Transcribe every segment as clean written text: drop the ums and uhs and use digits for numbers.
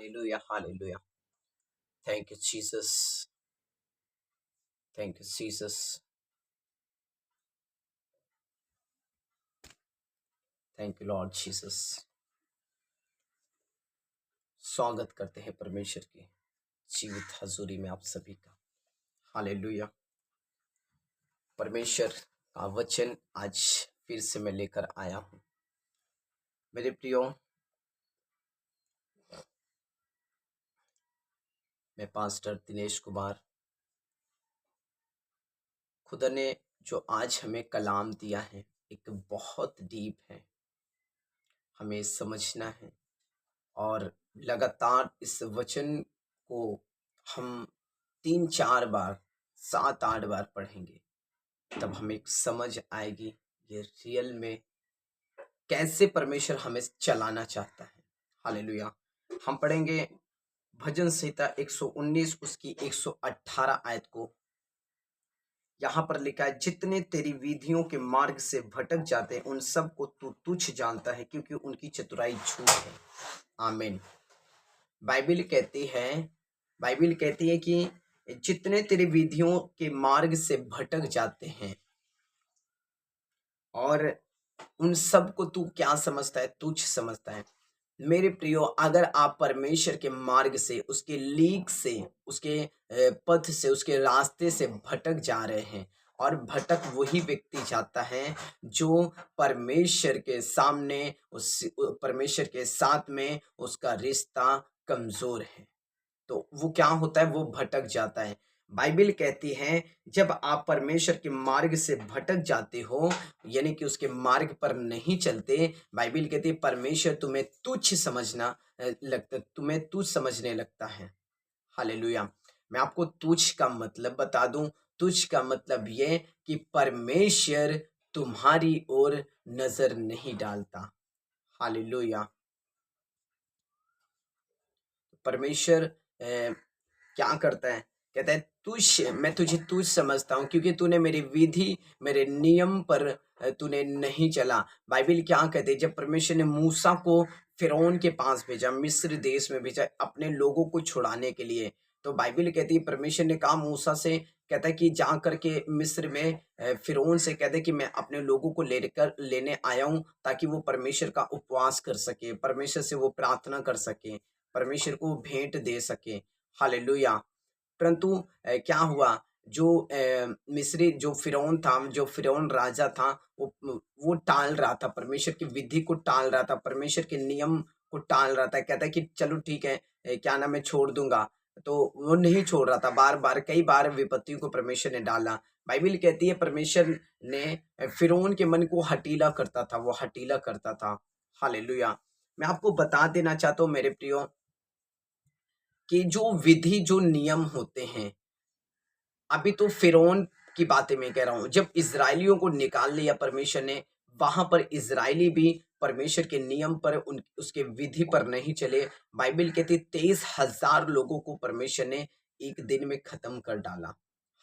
Hallelujah, hallelujah. Thank you, Jesus. Thank you, Jesus. Thank you, Lord Jesus. स्वागत करते हैं परमेश्वर की जीवित हजूरी में आप सभी का। हालेलुया। परमेश्वर का वचन आज फिर से मैं लेकर आया हूँ। मेरे प्रियो, मैं पास्टर दिनेश कुमार। खुदा ने जो आज हमें कलाम दिया है एक बहुत डीप है, हमें समझना है और लगातार इस वचन को हम 3-4 बार 7-8 बार पढ़ेंगे, तब हमें एक समझ आएगी ये रियल में कैसे परमेश्वर हमें चलाना चाहता है। हालेलुया। हम पढ़ेंगे भजन संहिता 119 उसकी 118 आयत को। यहाँ पर लिखा है, जितने तेरी विधियों के मार्ग से भटक जाते हैं उन सब को तू तुच्छ जानता है, क्योंकि उनकी चतुराई झूठ है। आमीन। बाइबिल कहती है कि जितने तेरी विधियों के मार्ग से भटक जाते हैं, और उन सब को तू क्या समझता है? तुच्छ समझता है। मेरे प्रियो, अगर आप परमेश्वर के मार्ग से, उसके लीक से, उसके पथ से, उसके रास्ते से भटक जा रहे हैं, और भटक वही व्यक्ति जाता है जो परमेश्वर के सामने, उस परमेश्वर के साथ में उसका रिश्ता कमजोर है, तो वो क्या होता है? वो भटक जाता है। बाइबिल कहती है, जब आप परमेश्वर के मार्ग से भटक जाते हो, यानी कि उसके मार्ग पर नहीं चलते, बाइबिल कहती है परमेश्वर तुम्हें तुच्छ तुम्हें तुच्छ समझने लगता है। हालेलुया। मैं आपको तुच्छ का मतलब बता दूं। तुच्छ का मतलब ये कि परमेश्वर तुम्हारी ओर नजर नहीं डालता। हालेलुया। परमेश्वर क्या करता है? कहता है मैं तुझे तुझ समझता हूँ, क्योंकि तूने मेरी विधि, मेरे नियम पर तूने नहीं चला। बाइबिल क्या कहते है? जब परमेश्वर ने मूसा को फिरौन के पास भेजा, मिस्र देश में भेजा अपने लोगों को छुड़ाने के लिए, तो बाइबिल कहती है परमेश्वर ने कहा मूसा से, कहता है कि जा करके मिस्र में फिरौन से कहते हैं कि मैं अपने लोगों को लेने आया हूँ, ताकि वो परमेश्वर का उपवास कर सके, परमेश्वर से वो प्रार्थना कर सके, परमेश्वर को भेंट दे सके। हालेलुया। परंतु क्या हुआ? जो मिस्री, जो फिरौन था, जो फिरौन राजा था, वो टाल रहा था, परमेश्वर की विधि को टाल रहा था, परमेश्वर के नियम को टाल रहा था। कहता है कि चलो ठीक है, क्या नाम है, छोड़ दूंगा, तो वो नहीं छोड़ रहा था। बार बार, कई बार विपत्तियों को परमेश्वर ने डाला। बाइबिल कहती है परमेश्वर ने फिरौन के मन को हटीला करता था, वो हटीला करता था। हालेलुया। मैं आपको बता देना चाहता हूँ मेरे प्रियो, कि जो विधि, जो नियम होते हैं, अभी तो फिरौन की बातें मैं कह रहा हूं, जब इजरायलियों को निकाल लिया परमेश्वर ने, वहां पर इजरायली भी परमेश्वर के नियम पर, उसके विधि पर नहीं चले। बाइबिल कहती 23,000 लोगों को परमेश्वर ने एक दिन में खत्म कर डाला।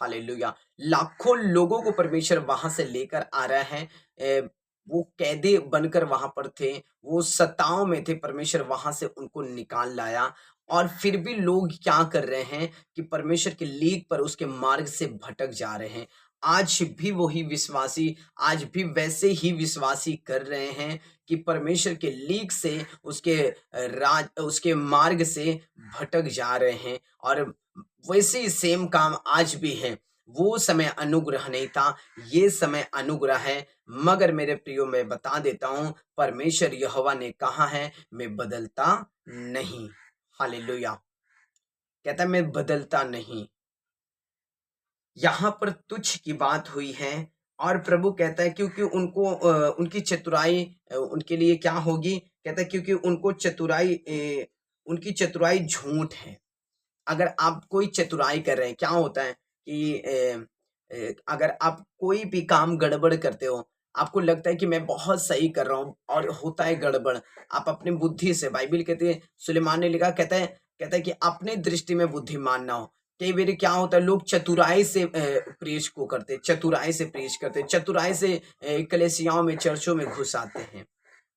हालेलुया। लाखों लोगों को परमेश्वर वहां से लेकर आ रहा है। वो कैदे बनकर वहां पर थे, वो सताओं में थे, परमेश्वर वहां से उनको निकाल लाया। और फिर भी लोग क्या कर रहे हैं कि परमेश्वर के लीक पर, उसके मार्ग से भटक जा रहे हैं। आज भी वही विश्वासी, आज भी वैसे ही विश्वासी कर रहे हैं कि परमेश्वर के लीक से, उसके मार्ग से भटक जा रहे हैं, और वैसे ही सेम काम आज भी है। वो समय अनुग्रह नहीं था, ये समय अनुग्रह है। मगर मेरे प्रियो, मैं बता देता हूं, परमेश्वर यहोवा ने कहा है, मैं बदलता नहीं। हालेलुया। कहता है मैं बदलता नहीं। यहां पर तुच्छ की बात हुई है, और प्रभु कहता है क्योंकि उनकी चतुराई उनके लिए क्या होगी? कहता है क्योंकि उनकी चतुराई झूठ है। अगर आप कोई चतुराई कर रहे हैं, क्या होता है कि अगर आप कोई भी काम गड़बड़ करते हो, आपको लगता है कि मैं बहुत सही कर रहा हूँ, और होता है गड़बड़। आप अपनी बुद्धि से, बाइबिल कहती है, सुलेमान ने लिखा, कहता है कि अपने दृष्टि में बुद्धिमान ना हो। कई बार क्या होता है, लोग चतुराई से प्रेष को करते, चतुराई से प्रेष करते, चतुराई से कलीसियाओं में, चर्चों में घुस आते हैं।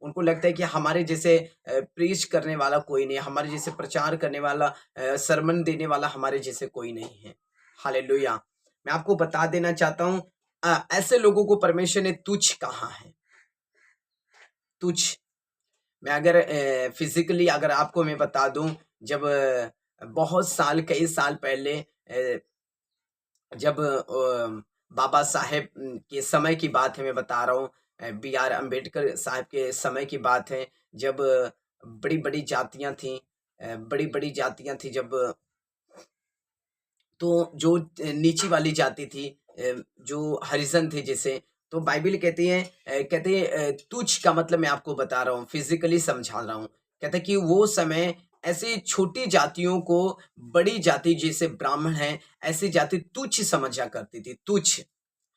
उनको लगता है कि हमारे जैसे प्रीच करने वाला कोई नहीं, हमारे जैसे प्रचार करने वाला, सरमन देने वाला हमारे जैसे कोई नहीं है। हालेलुया। मैं आपको बता देना चाहता हूँ, ऐसे लोगों को परमेश्वर ने तुच्छ कहा है। तुच्छ। मैं अगर फिजिकली अगर आपको मैं बता दूं, जब बहुत साल, कई साल पहले, जब बाबा साहेब के समय की बात है, मैं बता रहा हूँ, बी आर अम्बेडकर साहब के समय की बात है, जब बड़ी बड़ी जातियां थी, बड़ी बड़ी जातियां थी, जब तो जो नीची वाली जाति थी, जो हरिजन थे जैसे, तो बाइबिल कहती है, कहते हैं तुच्छ का मतलब मैं आपको बता रहा हूँ, फिजिकली समझा रहा हूँ। कहते हैं कि वो समय ऐसे छोटी जातियों को बड़ी जाति जैसे ब्राह्मण है, ऐसी जाति तुच्छ समझा करती थी, तुच्छ।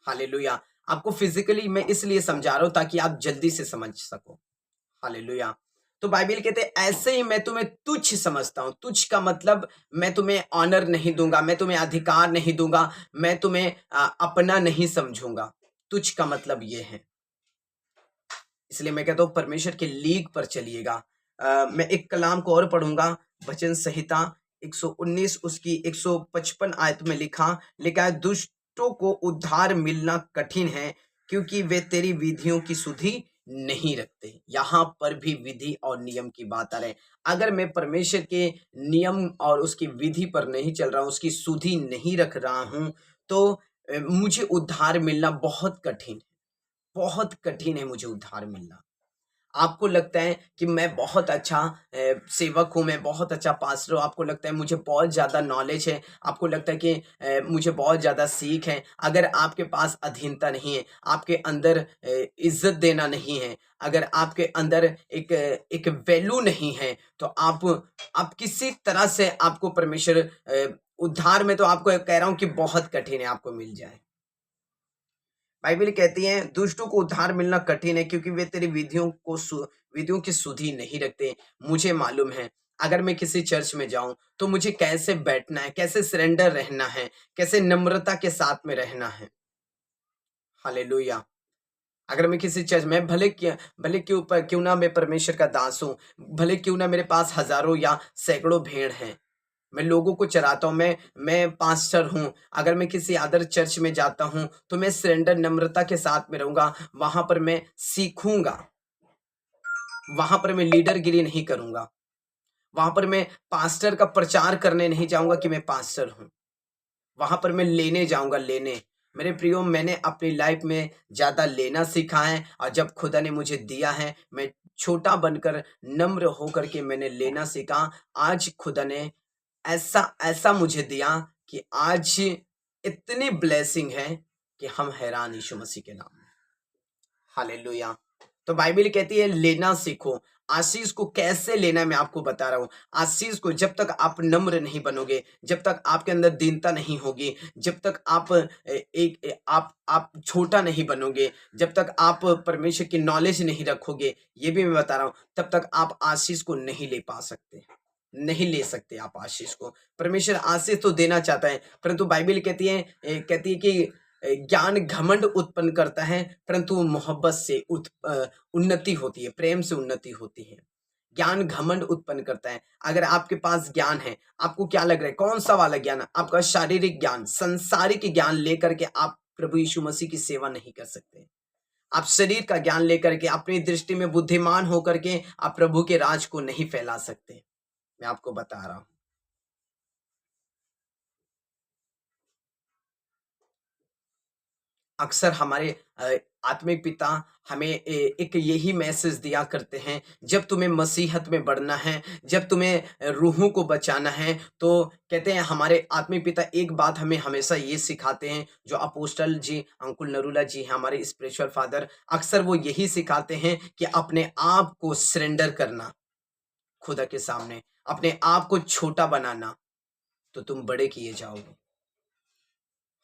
हालेलुया। आपको फिजिकली मैं इसलिए समझा रहा हूँ ताकि आप जल्दी से समझ सको। हालेलुया। तो बाइबिल कहते हैं ऐसे ही मैं तुम्हें तुच्छ समझता हूं। तुच्छ का मतलब मैं तुम्हें ऑनर नहीं दूंगा, मैं तुम्हें अधिकार नहीं दूंगा, मैं तुम्हें अपना नहीं समझूंगा। तुच्छ का मतलब ये है। इसलिए मैं कहता हूं परमेश्वर के लीग पर चलिएगा। मैं एक कलाम को और पढ़ूंगा, वचन संहिता 119 उसकी 155 आयत में लिखा है, दुष्टों को उद्धार मिलना कठिन है क्योंकि वे तेरी विधियों की सुधि नहीं रखते। यहाँ पर भी विधि और नियम की बात आ रही है। अगर मैं परमेश्वर के नियम और उसकी विधि पर नहीं चल रहा हूँ, उसकी सुधि नहीं रख रहा हूँ, तो मुझे उद्धार मिलना बहुत कठिन है। बहुत कठिन है मुझे उद्धार मिलना। आपको लगता है कि मैं बहुत अच्छा सेवक हूँ, मैं बहुत अच्छा पास्टर हूँ, आपको लगता है मुझे बहुत ज़्यादा नॉलेज है, आपको लगता है कि मुझे बहुत ज़्यादा सीख है। अगर आपके पास अधीनता नहीं है, आपके अंदर इज्जत देना नहीं है, अगर आपके अंदर एक वैल्यू नहीं है, तो आप किसी तरह से आपको परमेश्वर उद्धार में, तो आपको कह रहा हूँ कि बहुत कठिन है आपको मिल जाए। बाइबिल कहती है दुष्टों को उद्धार मिलना कठिन है क्योंकि वे तेरी विधियों की सुधि नहीं रखते। मुझे मालूम है, अगर मैं किसी चर्च में जाऊं तो मुझे कैसे बैठना है, कैसे सरेंडर रहना है, कैसे नम्रता के साथ में रहना है। हालेलुया। अगर मैं किसी चर्च में, भले क्यों ना मैं परमेश्वर का दास हूं, भले क्यों ना मेरे पास हजारों या सैकड़ों भेड़ हैं, मैं लोगों को चराता हूँ, मैं पास्टर हूँ, अगर मैं किसी अदर चर्च में जाता हूँ तो मैं सरेंडर नम्रता के साथ में रहूंगा। वहां पर मैं सीखूंगा, वहां पर मैं लीडरगिरी नहीं करूंगा, वहां पर मैं पास्टर का प्रचार करने नहीं जाऊंगा कि मैं पास्टर हूं। वहां पर मैं लेने जाऊंगा, लेने। मेरे प्रियो, मैंने अपनी लाइफ में ज्यादा लेना सीखा है, और जब खुदा ने मुझे दिया है, मैं छोटा बनकर नम्र होकर के मैंने लेना सीखा। आज खुदा ने ऐसा ऐसा मुझे दिया कि आज इतनी ब्लेसिंग है कि हम हैरान, यीशु मसीह के नाम में। हालेलुया। तो बाइबिल कहती है लेना सीखो। आशीष को कैसे लेना है मैं आपको बता रहा हूं। आशीष को जब तक आप नम्र नहीं बनोगे, जब तक आपके अंदर दीनता नहीं होगी, जब तक आप आप छोटा नहीं बनोगे, जब तक आप परमेश्वर की नॉलेज नहीं रखोगे, ये भी मैं बता रहा हूं, तब तक आप आशीष को नहीं ले पा सकते, नहीं ले सकते आप आशीष को। परमेश्वर आशीष तो देना चाहता है, परंतु बाइबिल कहती है कि ज्ञान घमंड उत्पन्न करता है, परंतु मोहब्बत से उन्नति होती है, प्रेम से उन्नति होती है। ज्ञान घमंड उत्पन्न करता है। अगर आपके पास ज्ञान है, आपको क्या लग रहा है, कौन सा वाला ज्ञान? आपका शारीरिक ज्ञान, संसारिक ज्ञान लेकर के आप प्रभु यीशु मसीह की सेवा नहीं कर सकते। आप शरीर का ज्ञान लेकर के, अपनी दृष्टि में बुद्धिमान होकर के आप प्रभु के राज को नहीं फैला सकते। मैं आपको बता रहा हूं। अक्सर हमारे आत्मिक पिता हमें एक यही मैसेज दिया करते हैं, जब तुम्हें मसीहत में बढ़ना है, जब तुम्हें रूहों को बचाना है, तो कहते हैं हमारे आत्मिक पिता एक बात हमें हमेशा ये सिखाते हैं, जो अपोस्टल जी अंकुल नरूला जी हैं, हमारे स्पिरिचुअल फादर, अक्सर वो यही सिखाते हैं कि अपने आप को सरेंडर करना खुदा के सामने, अपने आप को छोटा बनाना, तो तुम बड़े किए जाओगे।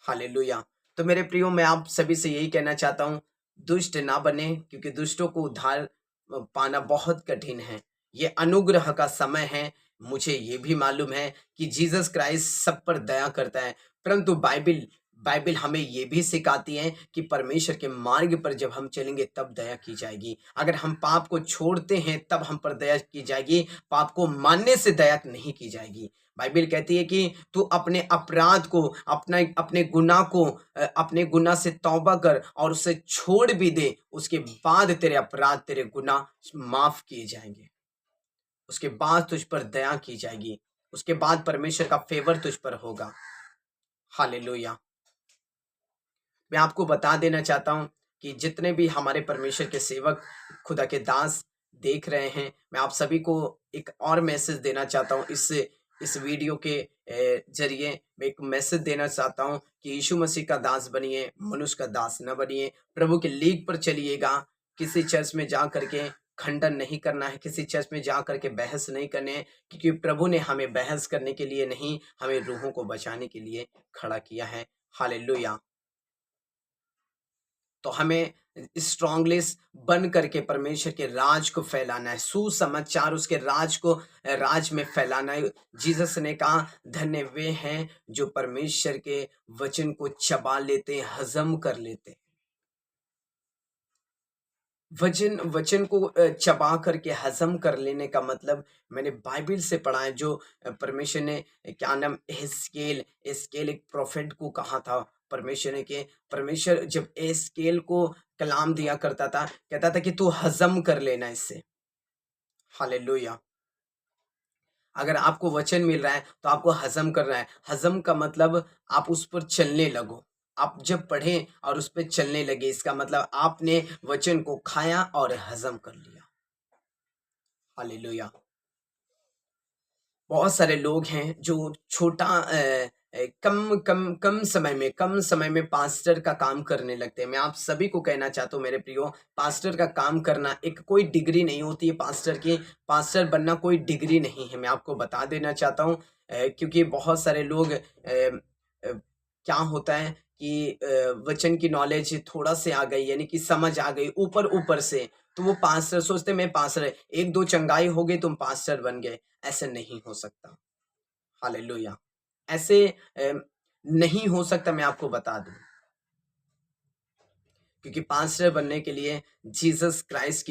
हालेलुया। तो मेरे प्रियो, मैं आप सभी से यही कहना चाहता हूँ, दुष्ट ना बने, क्योंकि दुष्टों को उद्धार पाना बहुत कठिन है। ये अनुग्रह का समय है। मुझे ये भी मालूम है कि जीसस क्राइस्ट सब पर दया करता है, परंतु बाइबिल बाइबल हमें ये भी सिखाती है कि परमेश्वर के मार्ग पर जब हम चलेंगे तब दया की जाएगी। अगर हम पाप को छोड़ते हैं तब हम पर दया की जाएगी, पाप को मानने से दया नहीं की जाएगी। बाइबल कहती है कि तू अपने अपराध को, अपने गुनाह को, अपने गुनाह से तौबा कर और उसे छोड़ भी दे, उसके बाद तेरे अपराध, तेरे गुनाह माफ किए जाएंगे। उसके बाद तुझ पर दया की जाएगी, उसके बाद परमेश्वर का फेवर तुझ पर होगा। हालेलुया। मैं आपको बता देना चाहता हूं कि जितने भी हमारे परमेश्वर के सेवक, खुदा के दास देख रहे हैं, मैं आप सभी को एक और मैसेज देना चाहता हूं। इस वीडियो के जरिए मैं एक मैसेज देना चाहता हूं कि यीशु मसीह का दास बनिए, मनुष्य का दास न बनिए। प्रभु के लीग पर चलिएगा। किसी चर्च में जा करके खंडन नहीं करना है, किसी चर्च में जा करके बहस नहीं करने हैं, क्योंकि प्रभु ने हमें बहस करने के लिए नहीं, हमें रूहों को बचाने के लिए खड़ा किया है। हालेलुया। तो हमें स्ट्रॉन्गली बन करके परमेश्वर के राज को फैलाना है, सुसमाचार उसके राज को राज में फैलाना है। जीसस ने कहा, धन्य वे हैं जो परमेश्वर के वचन को चबा लेते हैं, हजम कर लेते हैं। वचन को चबा करके हजम कर लेने का मतलब मैंने बाइबल से पढ़ा है। जो परमेश्वर ने, क्या नाम, एस्केल एक प्रोफेट को कहा था परमेश्वर ने, कि परमेश्वर जब एस्केल को कलाम दिया करता था, कहता था कि तू हजम कर लेना इससे। हालेलुया। अगर आपको वचन मिल रहा है तो आपको हजम करना है। हजम का मतलब आप उस पर चलने लगो। आप जब पढ़ें और उस पर चलने लगे, इसका मतलब आपने वचन को खाया और हजम कर लिया। हालेलुया। बहुत सारे लोग हैं जो छोटा कम समय में पास्टर का काम करने लगते हैं। मैं आप सभी को कहना चाहता हूँ मेरे प्रियो, पास्टर का काम करना एक कोई डिग्री नहीं होती है पास्टर की। पास्टर बनना कोई डिग्री नहीं है, मैं आपको बता देना चाहता हूँ। क्योंकि बहुत सारे लोग क्या होता है कि वचन की नॉलेज थोड़ा से आ गई, यानी कि समझ आ गई ऊपर ऊपर से, तो वो पास्टर सोचते मैं पास्टर है, एक दो चंगाई हो गई तुम पास्टर बन गए। ऐसे नहीं हो सकता। हालेलुया। ऐसे नहीं हो सकता, मैं आपको बता दूं। क्योंकि पास्टर बनने के लिए जीसस क्राइस्ट की